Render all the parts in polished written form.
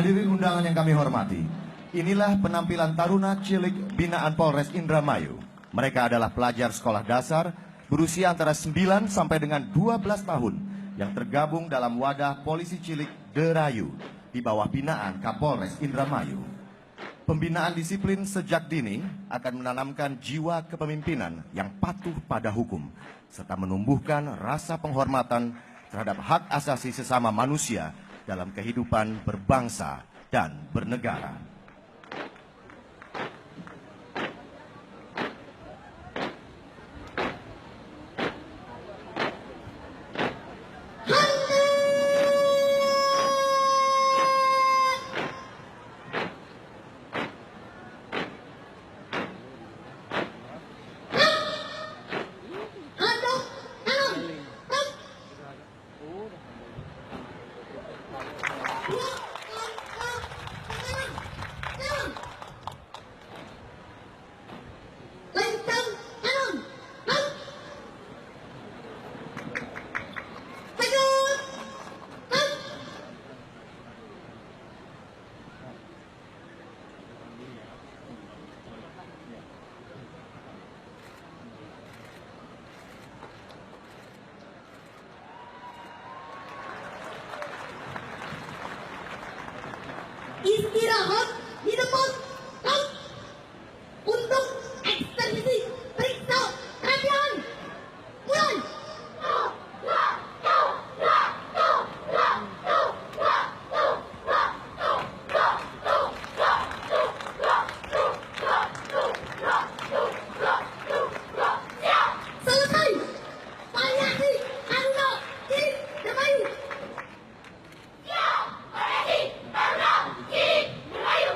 Hadirin undangan yang kami hormati, inilah penampilan taruna cilik binaan Polres Indramayu. Mereka adalah pelajar sekolah dasar berusia antara 9 sampai dengan 12 tahun yang tergabung dalam wadah polisi cilik Derayu di bawah binaan Kapolres Indramayu. Pembinaan disiplin sejak dini akan menanamkan jiwa kepemimpinan yang patuh pada hukum serta menumbuhkan rasa penghormatan terhadap hak asasi sesama manusia dalam kehidupan berbangsa dan bernegara. Istirahat di depan tak untuk ekstradisi periksa kerapian. Mulai. Selesai. Payasi Taruna Cilik Derayu. Siap, Payasi Taruna Cilik Derayu.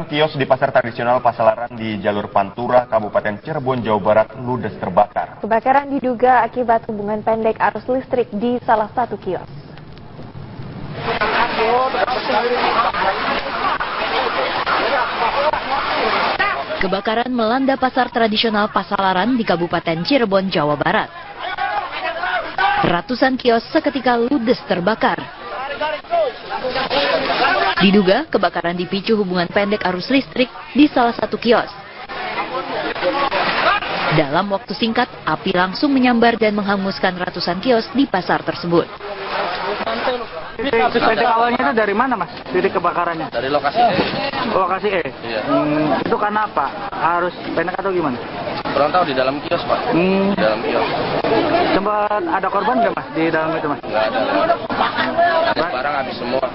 Kios di pasar tradisional Pasalaran di jalur Pantura, Kabupaten Cirebon, Jawa Barat, ludes terbakar. Kebakaran diduga akibat hubungan pendek arus listrik di salah satu kios. Kebakaran melanda pasar tradisional Pasalaran di Kabupaten Cirebon, Jawa Barat. Ratusan kios seketika ludes terbakar. Diduga kebakaran dipicu hubungan pendek arus listrik di salah satu kios. Dalam waktu singkat, api langsung menyambar dan menghanguskan ratusan kios di pasar tersebut. Titik awalnya itu dari mana, Mas? Titik kebakarannya? Dari lokasi E. Lokasi E? Iya. Itu karena apa? Harus pendek atau gimana? Kurang tahu di dalam kios, Pak. Di dalam kios. Sempat ada korban nggak, Mas, di dalam itu, Mas? Nggak ada. Ada barang habis semua.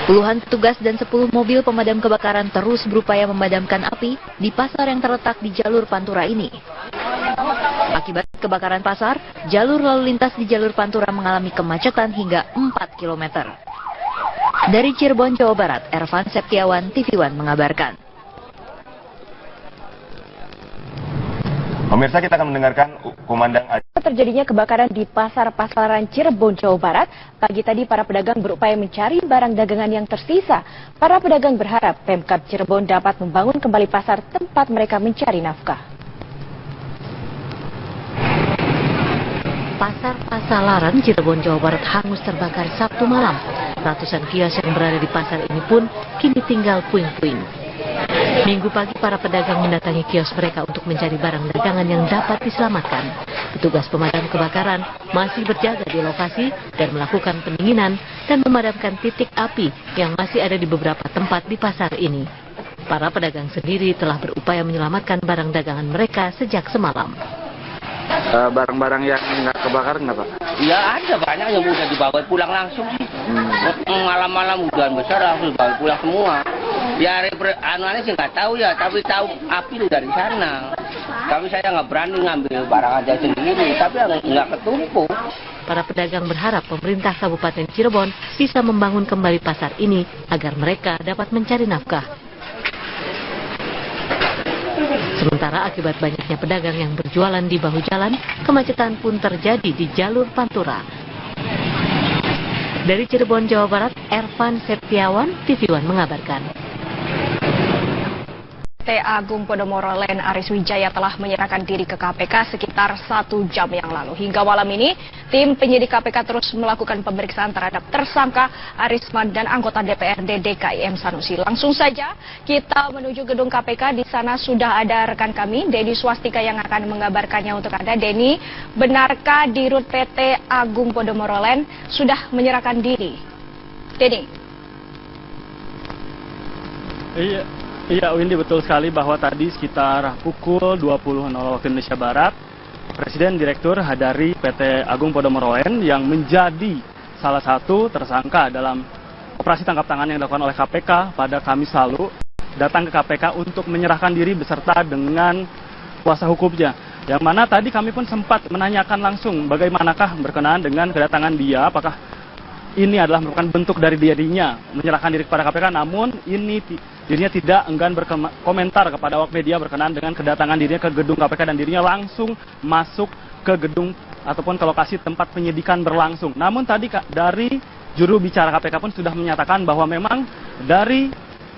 Puluhan petugas dan 10 mobil pemadam kebakaran terus berupaya memadamkan api di pasar yang terletak di jalur Pantura ini. Akibat kebakaran pasar, jalur lalu lintas di jalur Pantura mengalami kemacetan hingga 4 km. Dari Cirebon, Jawa Barat, Ervan Septiawan, TV One mengabarkan. Pemirsa, kita akan mendengarkan Komandan Terjadinya kebakaran di pasar Pasalaran Cirebon, Jawa Barat. Pagi tadi para pedagang berupaya mencari barang dagangan yang tersisa. Para pedagang berharap Pemkab Cirebon dapat membangun kembali pasar tempat mereka mencari nafkah. Pasar Pasalaran Cirebon, Jawa Barat hangus terbakar Sabtu malam. Ratusan kios yang berada di pasar ini pun kini tinggal puing-puing. Minggu pagi para pedagang mendatangi kios mereka untuk mencari barang dagangan yang dapat diselamatkan. Petugas pemadam kebakaran masih berjaga di lokasi dan melakukan pendinginan dan memadamkan titik api yang masih ada di beberapa tempat di pasar ini. Para pedagang sendiri telah berupaya menyelamatkan barang dagangan mereka sejak semalam. Barang-barang yang nggak kebakar nggak, Pak? Ya ada banyak yang udah dibawa pulang langsung sih. Malam-malam hujan besar langsung dibawa pulang semua. Ya anuannya sih nggak tahu ya, tapi tahu api itu dari sana. Tapi saya nggak berani ngambil barang aja sendiri, tapi nggak ketumpuk. Para pedagang berharap pemerintah Kabupaten Cirebon bisa membangun kembali pasar ini agar mereka dapat mencari nafkah. Sementara akibat banyaknya pedagang yang berjualan di bahu jalan, kemacetan pun terjadi di jalur Pantura. Dari Cirebon, Jawa Barat, Ervan Septiawan, TV One mengabarkan. PT Agung Podomoro Land Aris Wijaya telah menyerahkan diri ke KPK sekitar 1 jam yang lalu. Hingga malam ini, tim penyidik KPK terus melakukan pemeriksaan terhadap tersangka Arisman dan anggota DPRD DKI M Sanusi. Langsung saja kita menuju gedung KPK. Di sana sudah ada rekan kami, Denny Swastika, yang akan mengabarkannya untuk Anda. Denny, benarkah Dirut PT Agung Podomoro Land sudah menyerahkan diri? Denny. Iya, Windy, betul sekali bahwa tadi sekitar pukul 20.00 waktu Indonesia Barat, Presiden Direktur dari PT Agung Podomoro Land yang menjadi salah satu tersangka dalam operasi tangkap tangan yang dilakukan oleh KPK pada Kamis lalu, datang ke KPK untuk menyerahkan diri beserta dengan kuasa hukumnya. Yang mana tadi kami pun sempat menanyakan langsung bagaimanakah berkenaan dengan kedatangan dia, apakah ini adalah merupakan bentuk dari dirinya menyerahkan diri kepada KPK, namun ini dirinya tidak enggan berkomentar kepada awak media berkenaan dengan kedatangan dirinya ke gedung KPK dan dirinya langsung masuk ke gedung ataupun ke lokasi tempat penyidikan berlangsung. Namun tadi dari juru bicara KPK pun sudah menyatakan bahwa memang dari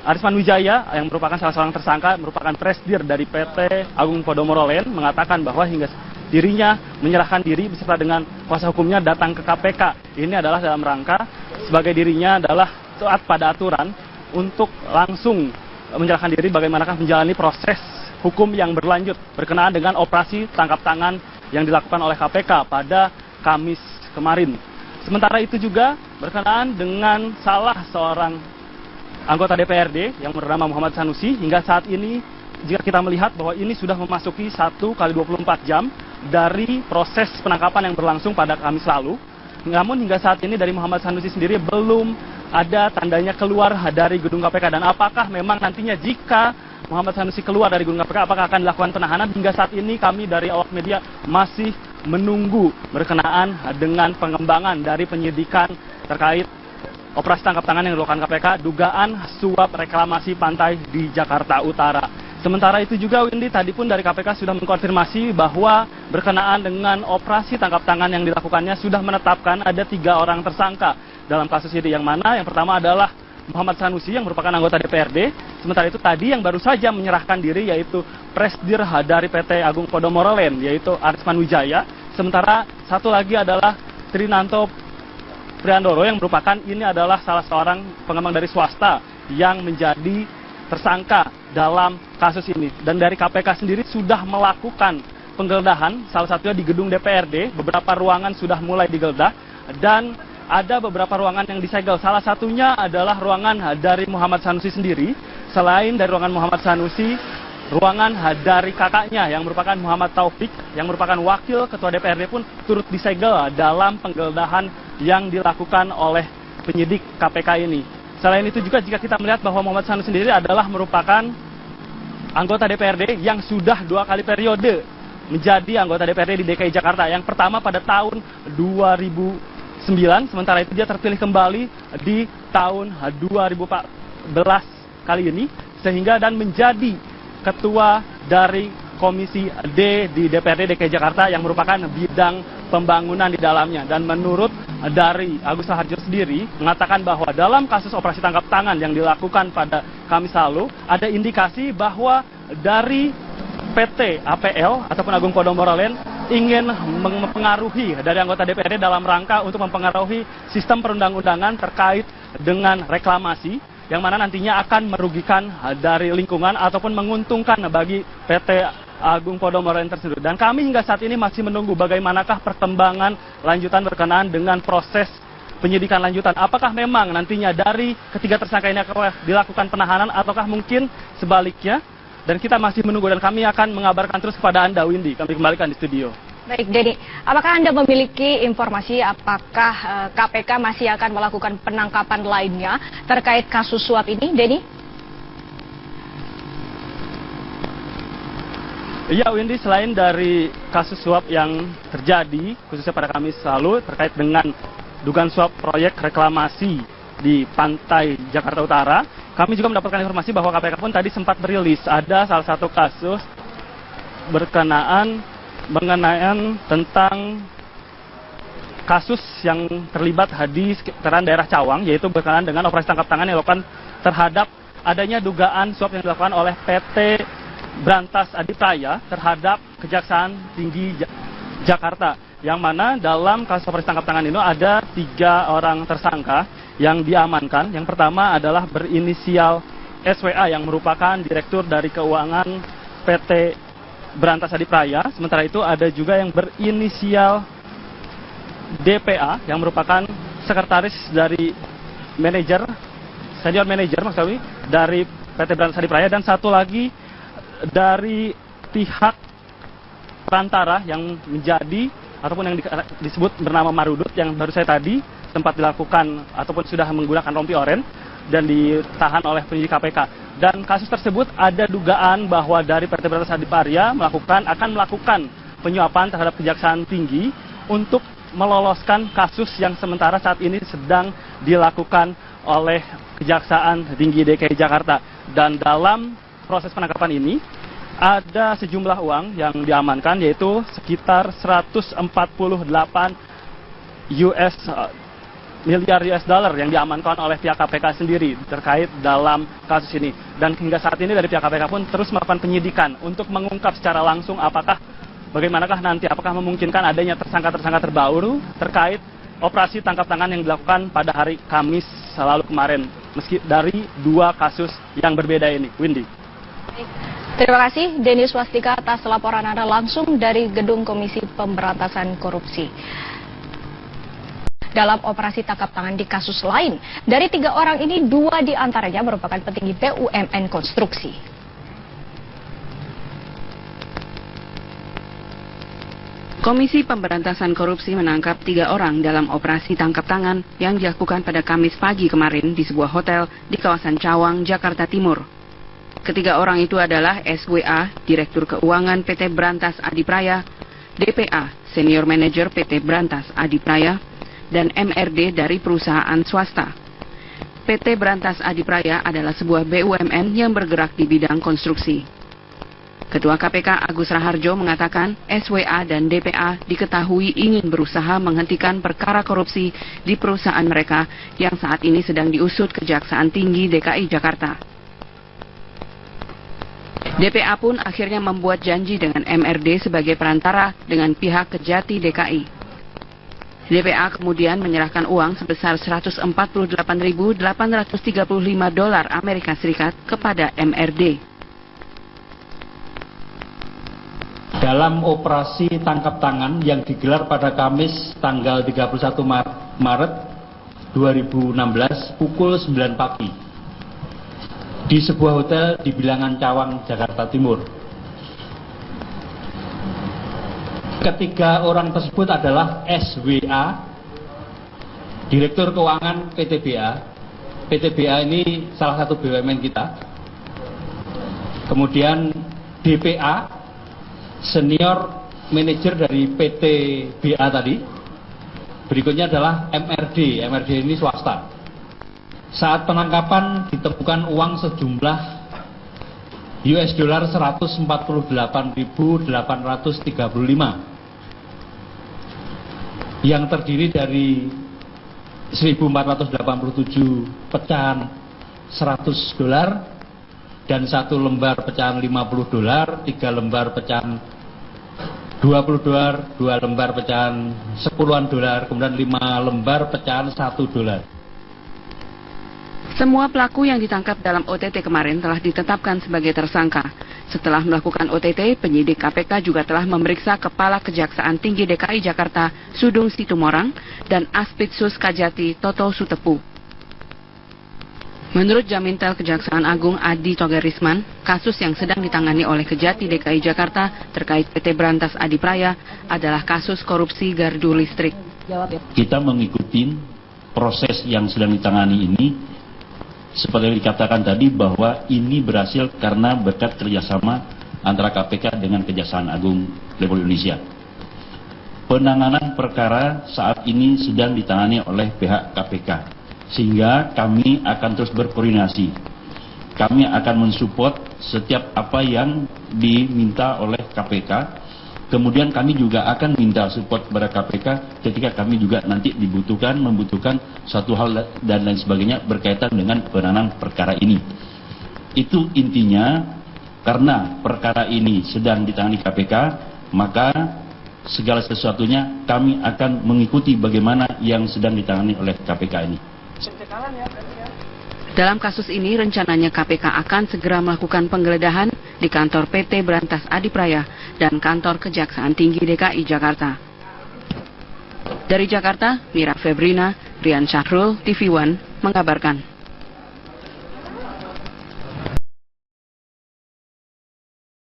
Arisman Wijaya yang merupakan salah seorang tersangka, merupakan presidir dari PT Agung Podomoro Land, mengatakan bahwa hingga dirinya menyerahkan diri beserta dengan kuasa hukumnya datang ke KPK. Ini adalah dalam rangka sebagai dirinya adalah taat pada aturan untuk langsung menyerahkan diri bagaimanakah menjalani proses hukum yang berlanjut berkenaan dengan operasi tangkap tangan yang dilakukan oleh KPK pada Kamis kemarin. Sementara itu juga berkenaan dengan salah seorang anggota DPRD yang bernama Muhammad Sanusi, hingga saat ini jika kita melihat bahwa ini sudah memasuki 1 kali 24 jam dari proses penangkapan yang berlangsung pada Kamis lalu. Namun hingga saat ini dari Muhammad Sanusi sendiri belum ada tandanya keluar dari gedung KPK. Dan apakah memang nantinya jika Muhammad Sanusi keluar dari gedung KPK, apakah akan dilakukan penahanan? Hingga saat ini kami dari awak media masih menunggu berkenaan dengan pengembangan dari penyidikan terkait operasi tangkap tangan yang dilakukan KPK, dugaan suap reklamasi pantai di Jakarta Utara. Sementara itu juga Windy, tadi pun dari KPK sudah mengkonfirmasi bahwa berkenaan dengan operasi tangkap tangan yang dilakukannya sudah menetapkan ada 3 orang tersangka dalam kasus ini. Yang mana yang pertama adalah Muhammad Sanusi yang merupakan anggota DPRD. Sementara itu tadi yang baru saja menyerahkan diri yaitu Presdir dari PT Agung Podomoro Land, yaitu Arisman Wijaya. Sementara satu lagi adalah Trinanto Priandoro yang merupakan ini adalah salah seorang pengembang dari swasta yang menjadi tersangka dalam kasus ini. Dan dari KPK sendiri sudah melakukan penggeledahan, salah satunya di gedung DPRD, beberapa ruangan sudah mulai digeledah, dan ada beberapa ruangan yang disegel. Salah satunya adalah ruangan dari Muhammad Sanusi sendiri. Selain dari ruangan Muhammad Sanusi, ruangan dari kakaknya yang merupakan Muhammad Taufik, yang merupakan wakil ketua DPRD pun turut disegel dalam penggeledahan yang dilakukan oleh penyidik KPK ini. Selain itu juga jika kita melihat bahwa Muhammad Sanusi sendiri adalah merupakan anggota DPRD yang sudah 2 kali periode menjadi anggota DPRD di DKI Jakarta. Yang pertama pada tahun 2009, sementara itu dia terpilih kembali di tahun 2014 kali ini, sehingga dan menjadi ketua dari Komisi D di DPRD DKI Jakarta yang merupakan bidang pembangunan di dalamnya. Dan menurut dari Agus Raharjo sendiri mengatakan bahwa dalam kasus operasi tangkap tangan yang dilakukan pada Kamis lalu ada indikasi bahwa dari PT APL ataupun Agung Podomoro Land ingin mempengaruhi dari anggota DPRD dalam rangka untuk mempengaruhi sistem perundang-undangan terkait dengan reklamasi, yang mana nantinya akan merugikan dari lingkungan ataupun menguntungkan bagi PT Agung Podomoro Land tersebut. Dan kami hingga saat ini masih menunggu bagaimanakah perkembangan lanjutan berkenaan dengan proses penyidikan lanjutan. Apakah memang nantinya dari ketiga tersangka ini akan dilakukan penahanan ataukah mungkin sebaliknya? Dan kita masih menunggu dan kami akan mengabarkan terus kepada Anda, Windy. Kami kembalikan di studio. Baik, Denny. Apakah Anda memiliki informasi apakah KPK masih akan melakukan penangkapan lainnya terkait kasus suap ini, Denny? Iya, Windy, selain dari kasus suap yang terjadi, khususnya pada Kamis lalu, terkait dengan dugaan suap proyek reklamasi di pantai Jakarta Utara, kami juga mendapatkan informasi bahwa KPK pun tadi sempat merilis ada salah satu kasus mengenai tentang kasus yang terlibat di sekitaran daerah Cawang, yaitu berkenaan dengan operasi tangkap tangan yang dilakukan terhadap adanya dugaan suap yang dilakukan oleh PT Brantas Adipraya terhadap Kejaksaan Tinggi Jakarta, yang mana dalam kasus operasi tangkap tangan ini ada 3 orang tersangka yang diamankan. Yang pertama adalah berinisial SWA yang merupakan direktur dari keuangan PT Brantas Adipraya. Sementara itu ada juga yang berinisial DPA yang merupakan sekretaris dari senior manajer maksud kami dari PT Brantas Adipraya, dan satu lagi dari pihak perantara yang menjadi ataupun yang disebut bernama Marudut yang baru saya tadi sempat dilakukan ataupun sudah menggunakan rompi oranye dan ditahan oleh penyidik KPK. Dan kasus tersebut ada dugaan bahwa dari PT Brantas Adipraya akan melakukan penyuapan terhadap Kejaksaan Tinggi untuk meloloskan kasus yang sementara saat ini sedang dilakukan oleh Kejaksaan Tinggi DKI Jakarta. Dan dalam proses penangkapan ini ada sejumlah uang yang diamankan, yaitu sekitar 148 miliar US dollar yang diamankan oleh pihak KPK sendiri terkait dalam kasus ini. Dan hingga saat ini dari pihak KPK pun terus melakukan penyidikan untuk mengungkap secara langsung bagaimanakah nanti, apakah memungkinkan adanya tersangka-tersangka terbaru terkait operasi tangkap tangan yang dilakukan pada hari Kamis lalu kemarin, meski dari 2 kasus yang berbeda ini. Windy. Terima kasih Denny Swastika atas laporan Anda langsung dari Gedung Komisi Pemberantasan Korupsi. Dalam operasi tangkap tangan di kasus lain, dari 3 orang ini 2 diantaranya merupakan petinggi BUMN konstruksi. Komisi Pemberantasan Korupsi menangkap 3 orang dalam operasi tangkap tangan yang dilakukan pada Kamis pagi kemarin di sebuah hotel di kawasan Cawang, Jakarta Timur. Ketiga orang itu adalah SWA, Direktur Keuangan PT Brantas Adipraya, DPA, Senior Manager PT Brantas Adipraya, dan MRD dari perusahaan swasta. PT Brantas Adipraya adalah sebuah BUMN yang bergerak di bidang konstruksi. Ketua KPK Agus Raharjo mengatakan SWA dan DPA diketahui ingin berusaha menghentikan perkara korupsi di perusahaan mereka yang saat ini sedang diusut Kejaksaan Tinggi DKI Jakarta. DPA pun akhirnya membuat janji dengan MRD sebagai perantara dengan pihak Kejati DKI. DPA kemudian menyerahkan uang sebesar $148.835 Amerika Serikat kepada MRD. Dalam operasi tangkap tangan yang digelar pada Kamis tanggal 31 Maret 2016 pukul 9 pagi di sebuah hotel di Bilangan Cawang, Jakarta Timur. Ketiga orang tersebut adalah SWA, Direktur Keuangan PTBA. PTBA ini salah satu BUMN kita. Kemudian DPA, Senior Manager dari PTBA tadi. Berikutnya adalah MRD. MRD ini swasta. Saat penangkapan ditemukan uang sejumlah US dollar 148.835 yang terdiri dari 1.487 pecahan $100 dan 1 lembar pecahan $50, 3 lembar pecahan $20, 2 lembar pecahan $10, kemudian 5 lembar pecahan $1. Semua pelaku yang ditangkap dalam OTT kemarin telah ditetapkan sebagai tersangka. Setelah melakukan OTT, penyidik KPK juga telah memeriksa Kepala Kejaksaan Tinggi DKI Jakarta, Sudung Situmorang, dan Aspitsus Kajati, Toto Sutepu. Menurut Jamintel Kejaksaan Agung Adi Togarisman, kasus yang sedang ditangani oleh Kejati DKI Jakarta terkait PT Brantas Adipraya adalah kasus korupsi gardu listrik. Kita mengikuti proses yang sedang ditangani ini. Seperti yang dikatakan tadi bahwa ini berhasil karena berkat kerjasama antara KPK dengan Kejaksaan Agung Republik Indonesia. Penanganan perkara saat ini sedang ditangani oleh pihak KPK, sehingga kami akan terus berkoordinasi. Kami akan mensupport setiap apa yang diminta oleh KPK. Kemudian kami juga akan minta support kepada KPK ketika kami juga nanti membutuhkan suatu hal dan lain sebagainya berkaitan dengan penanganan perkara ini. Itu intinya, karena perkara ini sedang ditangani KPK, maka segala sesuatunya kami akan mengikuti bagaimana yang sedang ditangani oleh KPK ini. Dalam kasus ini, rencananya KPK akan segera melakukan penggeledahan di kantor PT Brantas Adipraya dan kantor Kejaksaan Tinggi DKI Jakarta. Dari Jakarta, Mira Febrina, Rian Syahrul, TV One mengabarkan.